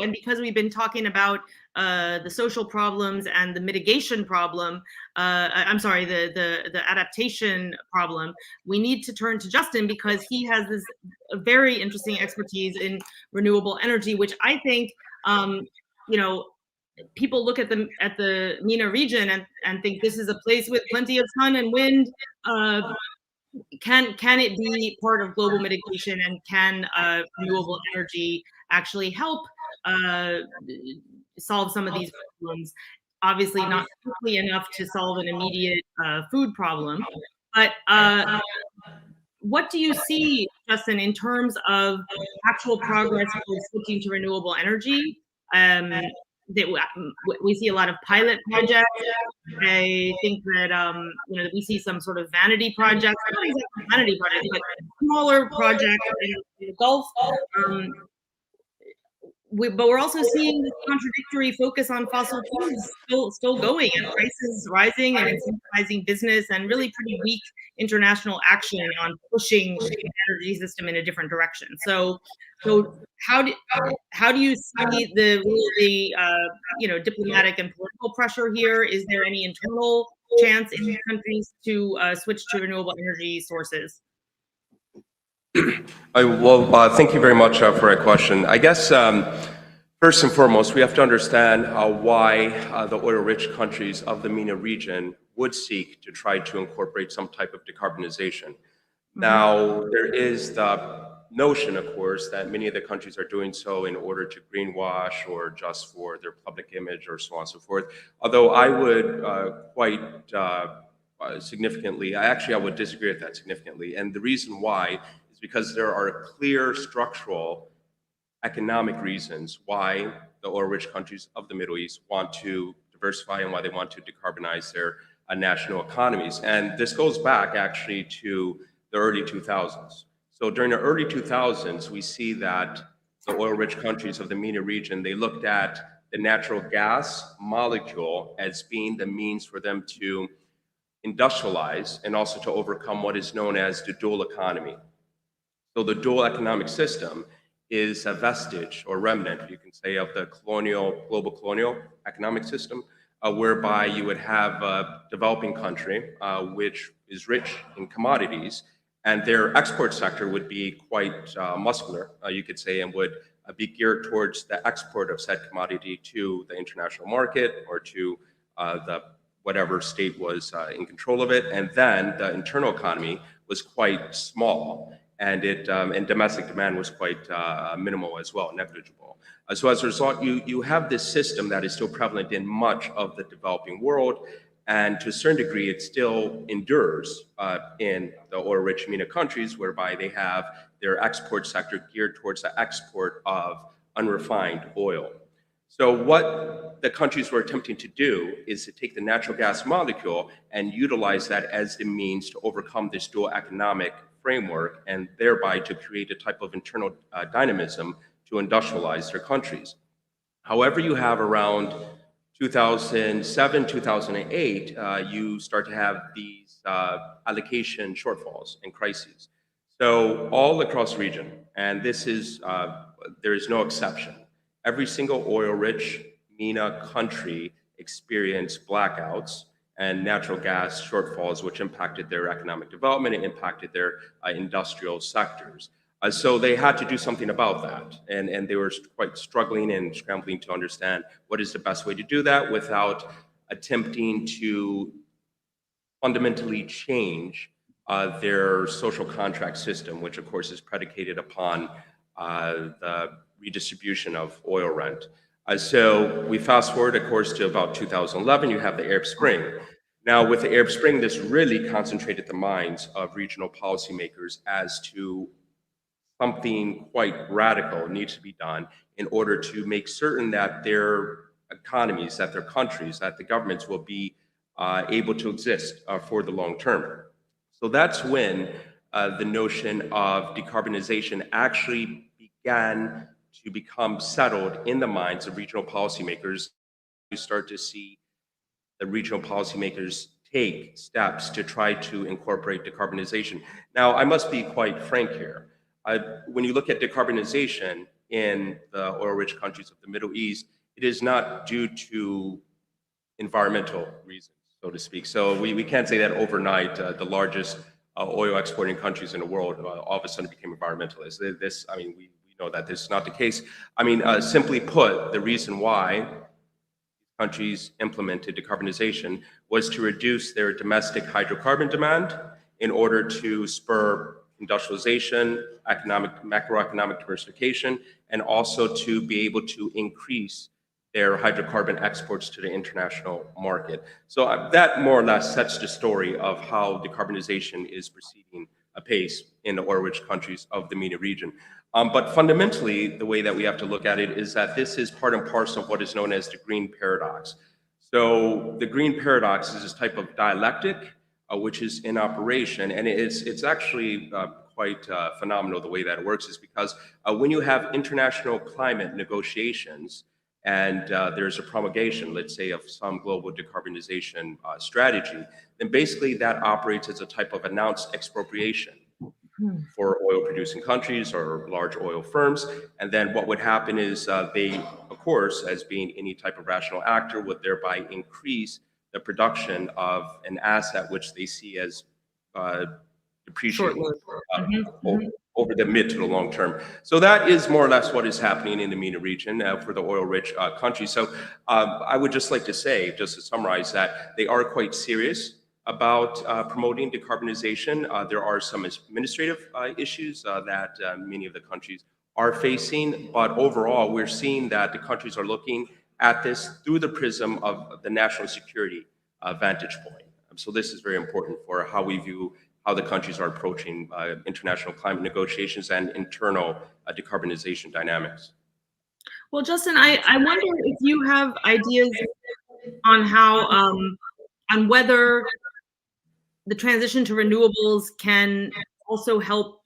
And because we've been talking about the social problems and the mitigation problem, I'm sorry, the adaptation problem, we need to turn to Justin because he has this very interesting expertise in renewable energy, which I think, you know, people look at the MENA region and think this is a place with plenty of sun and wind. Can it be part of global mitigation, and can renewable energy actually help solve some of these problems? Obviously not quickly enough to solve an immediate food problem, but what do you see, Justin, in terms of actual progress towards switching to renewable energy? We see a lot of pilot projects. I think that that we see some sort of vanity projects, not exactly vanity projects, but smaller projects in the Gulf. But we're also seeing this contradictory focus on fossil fuels still going, and prices rising, and incentivizing business, and really pretty weak international action on pushing the energy system in a different direction. So how do you see the diplomatic and political pressure here? Is there any internal chance in these countries to switch to renewable energy sources? Thank you very much for that question. I guess first and foremost, we have to understand why the oil-rich countries of the MENA region would seek to try to incorporate some type of decarbonization. Now, there is the notion, of course, that many of the countries are doing so in order to greenwash or just for their public image or so on and so forth. Although I would quite significantly, I would disagree with that significantly. And the reason why is because there are clear structural economic reasons why the oil-rich countries of the Middle East want to diversify and why they want to decarbonize their national economies. And this goes back actually to the early 2000s. So during the early 2000s, we see that the oil-rich countries of the MENA region, they looked at the natural gas molecule as being the means for them to industrialize and also to overcome what is known as the dual economy. So the dual economic system is a vestige or remnant, you can say, of the global colonial economic system, whereby you would have a developing country which is rich in commodities, and their export sector would be quite muscular, you could say, and would be geared towards the export of said commodity to the international market or to the whatever state was in control of it. And then the internal economy was quite small, and and domestic demand was quite minimal as well, negligible. So as a result, you have this system that is still prevalent in much of the developing world, and to a certain degree, it still endures in the oil-rich MENA countries, whereby they have their export sector geared towards the export of unrefined oil. So what the countries were attempting to do is to take the natural gas molecule and utilize that as the means to overcome this dual economic framework, and thereby to create a type of internal dynamism to industrialize their countries. However, you have around 2007, 2008, you start to have these allocation shortfalls and crises. So all across the region, and this is, there is no exception. Every single oil-rich MENA country experienced blackouts and natural gas shortfalls, which impacted their economic development and impacted their industrial sectors. So they had to do something about that. And they were quite struggling and scrambling to understand what is the best way to do that without attempting to fundamentally change their social contract system, which of course is predicated upon the redistribution of oil rent. So we fast forward, of course, to about 2011, you have the Arab Spring. Now with the Arab Spring, this really concentrated the minds of regional policymakers as to something quite radical needs to be done in order to make certain that their economies, that their countries, that the governments will be able to exist for the long term. So that's when the notion of decarbonization actually began to become settled in the minds of regional policymakers. You start to see the regional policymakers take steps to try to incorporate decarbonization. Now, I must be quite frank here. When you look at decarbonization, in the oil-rich countries of the Middle East, it is not due to environmental reasons, so to speak. So we can't say that overnight the largest oil exporting countries in the world all of a sudden became environmentalists. I mean, we know that this is not the case. I mean, simply put, the reason why countries implemented decarbonization was to reduce their domestic hydrocarbon demand in order to spur industrialization, macroeconomic diversification, and also to be able to increase their hydrocarbon exports to the international market. So that more or less sets the story of how decarbonization is proceeding apace in the oil-rich countries of the MENA region. But fundamentally, the way that we have to look at it is that this is part and parcel of what is known as the green paradox. So the green paradox is this type of dialectic which is in operation, and it's actually quite phenomenal the way that it works is because when you have international climate negotiations and there's a promulgation, let's say, of some global decarbonization strategy, then basically that operates as a type of announced expropriation for oil producing countries or large oil firms. And then what would happen is they, of course, as being any type of rational actor, would thereby increase the production of an asset which they see as depreciating over the mid to the long term. So that is more or less what is happening in the MENA region for the oil-rich countries. So I would just like to say, just to summarize, that they are quite serious about promoting decarbonization. There are some administrative issues that many of the countries are facing, but overall, we're seeing that the countries are looking at this through the prism of the national security vantage point. So this is very important for how we view how the countries are approaching international climate negotiations and internal decarbonization dynamics. Well, Justin, I wonder if you have ideas on how, on whether the transition to renewables can also help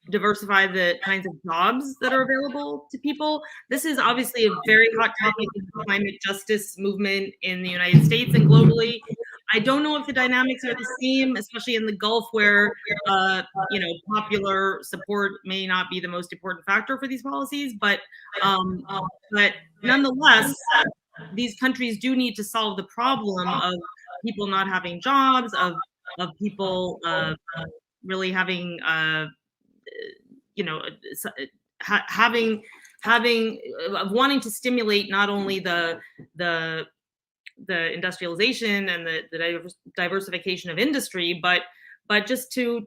diversify the kinds of jobs that are available to people. This is obviously a very hot topic in the climate justice movement in the United States and globally. I don't know if the dynamics are the same, especially in the Gulf, where popular support may not be the most important factor for these policies. But nonetheless, these countries do need to solve the problem of people not having jobs, of people really having wanting to stimulate not only the industrialization and the diversification of industry, but just to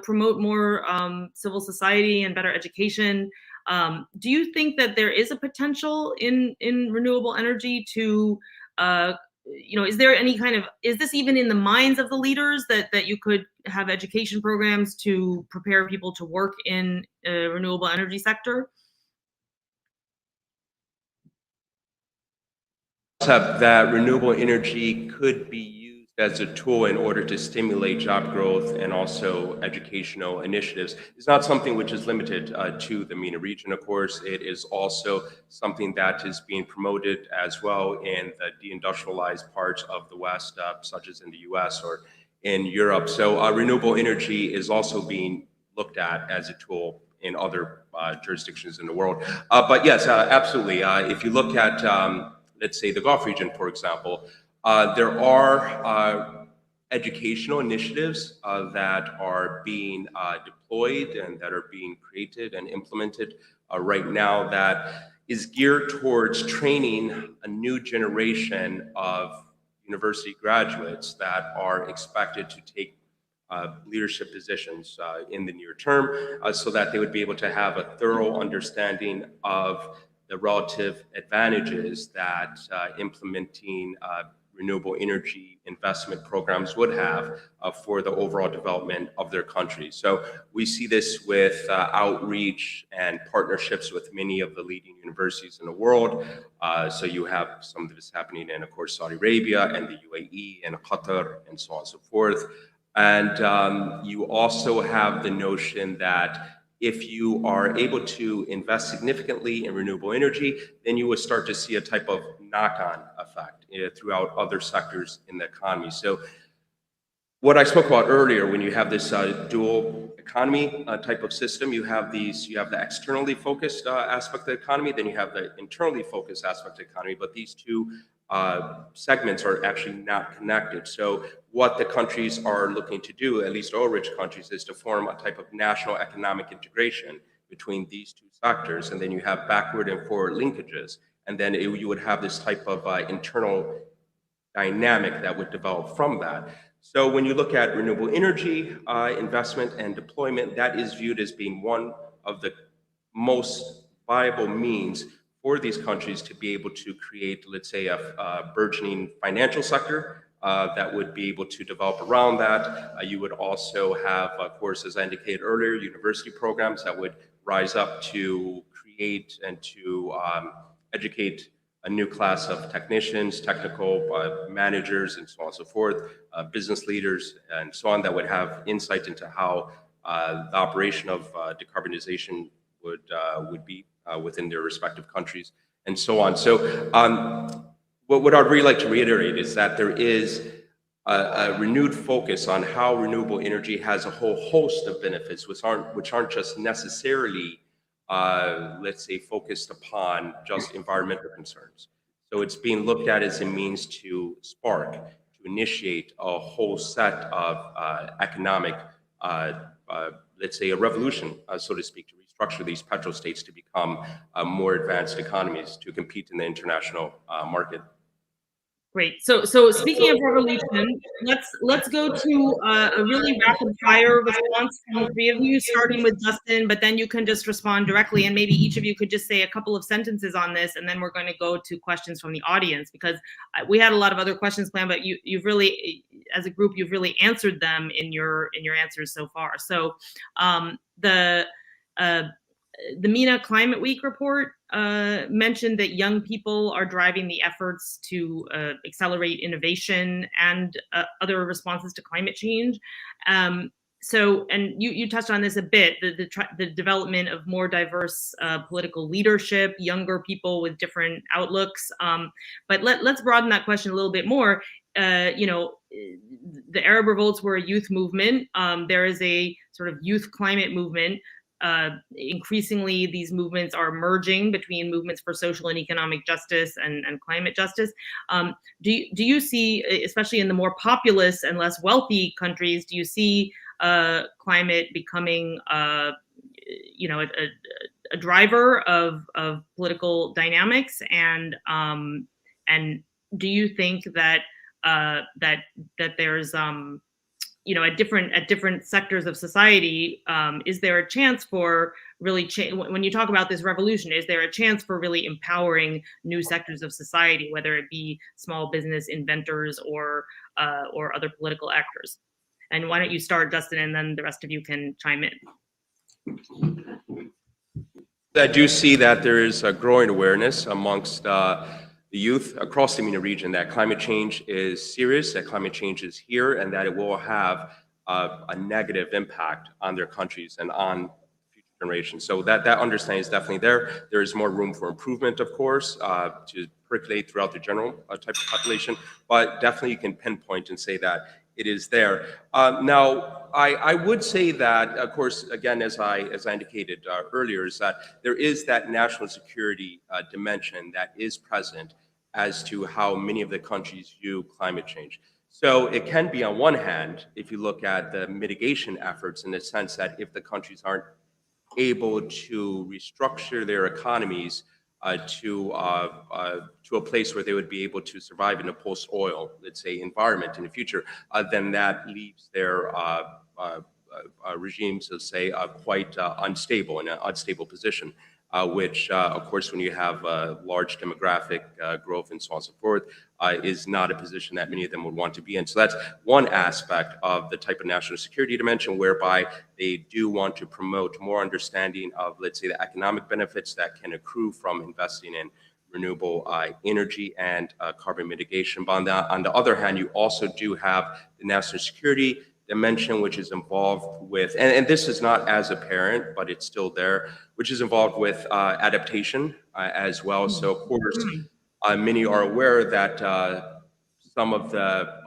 promote more civil society and better education. Do you think that there is a potential in renewable energy to is there any kind of, is this even in the minds of the leaders that you could have education programs to prepare people to work in a renewable energy sector? That renewable energy could be used as a tool in order to stimulate job growth and also educational initiatives. It's not something which is limited to the MENA region, of course. It is also something that is being promoted as well in the deindustrialized parts of the West, such as in the US or in Europe. So renewable energy is also being looked at as a tool in other jurisdictions in the world. But yes, absolutely. If you look at, let's say, the Gulf region, for example, there are educational initiatives that are being deployed and that are being created and implemented right now that is geared towards training a new generation of university graduates that are expected to take leadership positions in the near term so that they would be able to have a thorough understanding of the relative advantages that implementing renewable energy investment programs would have for the overall development of their country. So we see this with outreach and partnerships with many of the leading universities in the world. So you have some of this happening in, of course, Saudi Arabia and the UAE and Qatar and so on and so forth. And you also have the notion that if you are able to invest significantly in renewable energy, then you would start to see a type of knock-on effect throughout other sectors in the economy. So what I spoke about earlier, when you have this dual economy type of system, you have the externally focused aspect of the economy, then you have the internally focused aspect of the economy, but these two segments are actually not connected. So what the countries are looking to do, at least oil-rich countries, is to form a type of national economic integration between these two sectors, and then you have backward and forward linkages, and then you would have this type of internal dynamic that would develop from that. So when you look at renewable energy investment and deployment, that is viewed as being one of the most viable means for these countries to be able to create, let's say, a burgeoning financial sector that would be able to develop around that. You would also have, of course, as I indicated earlier, university programs that would rise up to create and to educate a new class of technicians, technical managers, and so on and so forth, business leaders, and so on, that would have insight into how the operation of decarbonization would be within their respective countries, and so on. So what I'd really like to reiterate is that there is a renewed focus on how renewable energy has a whole host of benefits, which aren't just necessarily let's say, focused upon just environmental concerns. So it's being looked at as a means to spark, to initiate a whole set of economic, let's say, a revolution, so to speak, to restructure these petrostates to become more advanced economies to compete in the international market. Great. So speaking of revolution, let's go to a really rapid fire response from the three of you, starting with Justin, but then you can just respond directly, and maybe each of you could just say a couple of sentences on this, and then we're going to go to questions from the audience, because we had a lot of other questions planned, but you've really, as a group, you've really answered them in your answers so far. So the MENA Climate Week report mentioned that young people are driving the efforts to accelerate innovation and other responses to climate change. So, and you touched on this a bit, the development of more diverse political leadership, younger people with different outlooks. But let's broaden that question a little bit more. You know, the Arab revolts were a youth movement. There is a sort of youth climate movement. Increasingly, these movements are merging between movements for social and economic justice and climate justice. Do you see, especially in the more populous and less wealthy countries, do you see climate becoming, you know, a driver of political dynamics? And do you think that that there's you know, at different sectors of society, is there a chance for really when you talk about this revolution, is there a chance for really empowering new sectors of society, whether it be small business inventors or other political actors? And why don't you start, Justin, and then the rest of you can chime in. I do see that there is a growing awareness amongst the youth across the MENA region that climate change is serious, that climate change is here, and that it will have a negative impact on their countries and on future generations. So that understanding is definitely there. There is more room for improvement, of course, to percolate throughout the general type of population, but definitely you can pinpoint and say that it is there. Now, I would say that, of course, again, as I indicated earlier, is that there is that national security dimension that is present as to how many of the countries view climate change. So it can be, on one hand, if you look at the mitigation efforts, in the sense that if the countries aren't able to restructure their economies to a place where they would be able to survive in a post-oil, let's say, environment in the future, then that leaves their regimes, let's say, quite unstable, in an unstable position, which, of course, when you have large demographic growth and so on and so forth, is not a position that many of them would want to be in. So that's one aspect of the type of national security dimension, whereby they do want to promote more understanding of, let's say, the economic benefits that can accrue from investing in renewable energy and carbon mitigation. But on the other hand, you also do have the national security dimension, which is involved with, and this is not as apparent, but it's still there, which is involved with adaptation as well. So, of course, many are aware that some of the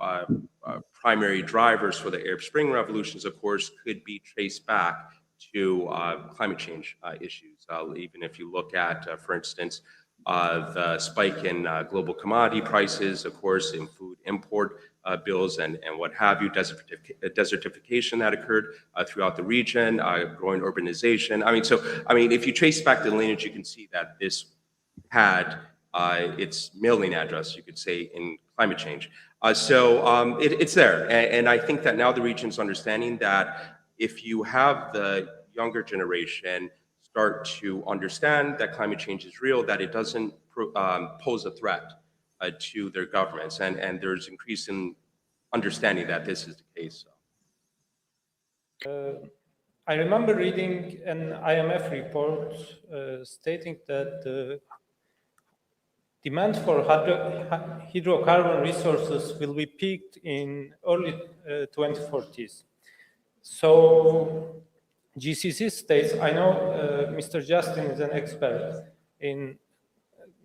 primary drivers for the Arab Spring revolutions, of course, could be traced back to climate change issues. Even if you look at, for instance, the spike in global commodity prices, of course, in food import bills and what have you, desertification that occurred throughout the region, growing urbanization. I mean, if you trace back the lineage, you can see that this had its mailing address, you could say, in climate change. It's there. And I think that now the region's understanding that if you have the younger generation start to understand that climate change is real, that it doesn't pose a threat to their governments. And there's increasing understanding that this is the case. I remember reading an IMF report stating that the demand for hydrocarbon resources will be peaked in early 2040s. So GCC states, I know Mr. Justin is an expert in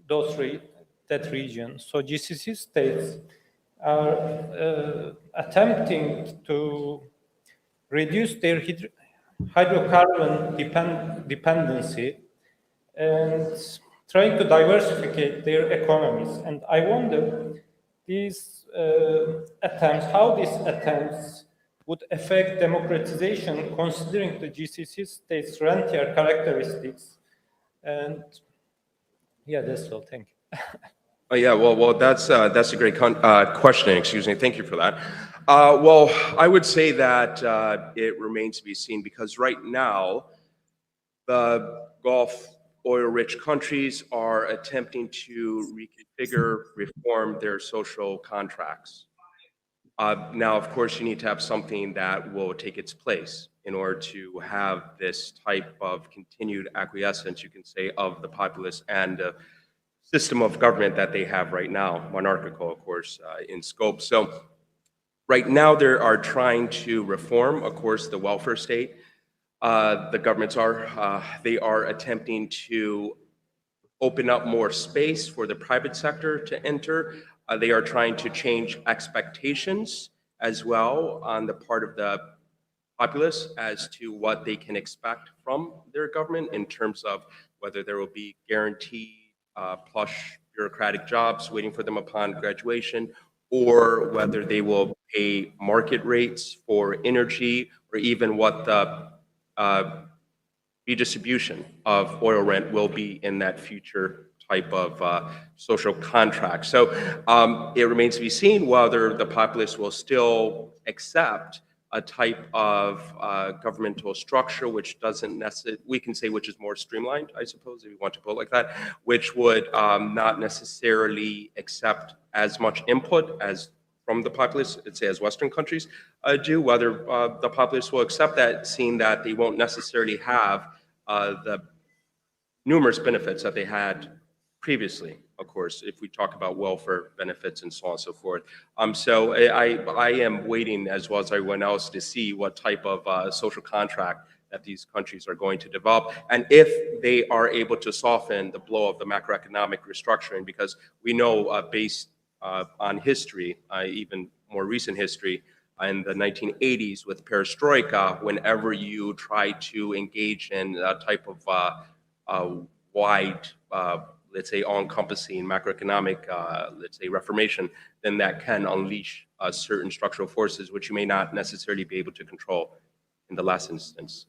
that region. So GCC states are attempting to reduce their hydrocarbon dependency and trying to diversify their economies. And I wonder these attempts, how these attempts would affect democratization considering the GCC states' rentier characteristics. And yeah, that's all. Thank you. Oh yeah, well, that's a great question. Excuse me. Thank you for that. Well, I would say that it remains to be seen because right now, the Gulf oil-rich countries are attempting to reconfigure, reform their social contracts. Now, of course, you need to have something that will take its place in order to have this type of continued acquiescence, you can say, of the populace and system of government that they have right now, monarchical, of course, in scope. So right now they are trying to reform, of course, the welfare state. The governments they are attempting to open up more space for the private sector to enter. They are trying to change expectations as well on the part of the populace as to what they can expect from their government in terms of whether there will be guaranteed plush bureaucratic jobs waiting for them upon graduation, or whether they will pay market rates for energy, or even what the redistribution of oil rent will be in that future type of social contract. So it remains to be seen whether the populace will still accept a type of governmental structure which doesn't necessarily, we can say which is more streamlined, I suppose, if you want to put it like that, which would not necessarily accept as much input as from the populace, let's say as Western countries do, whether the populace will accept that, seeing that they won't necessarily have the numerous benefits that they had previously, of course, if we talk about welfare benefits and so on and so forth. So I am waiting, as well as everyone else, to see what type of social contract that these countries are going to develop, and if they are able to soften the blow of the macroeconomic restructuring, because we know based on history, even more recent history, in the 1980s with perestroika, whenever you try to engage in a type of wide, let's say, all-encompassing macroeconomic, let's say, reformation, then that can unleash certain structural forces which you may not necessarily be able to control in the last instance.